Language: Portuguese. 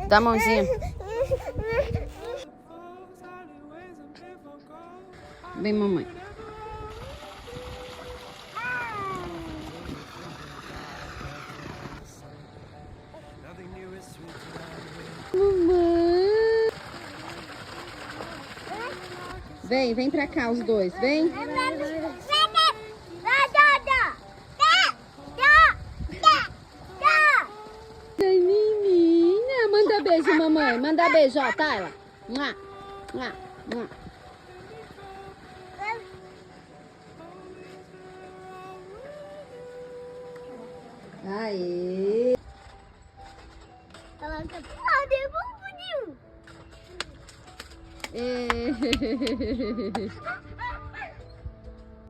Dá a mãozinha. Vem, mamãe. Mamãe. Vem pra cá os dois, vem. Ai, menina, manda beijo, mamãe. Manda beijo, ó, Tayla. Mua, mua, mua. Aê. Ela tá pulando, é bom, bonito.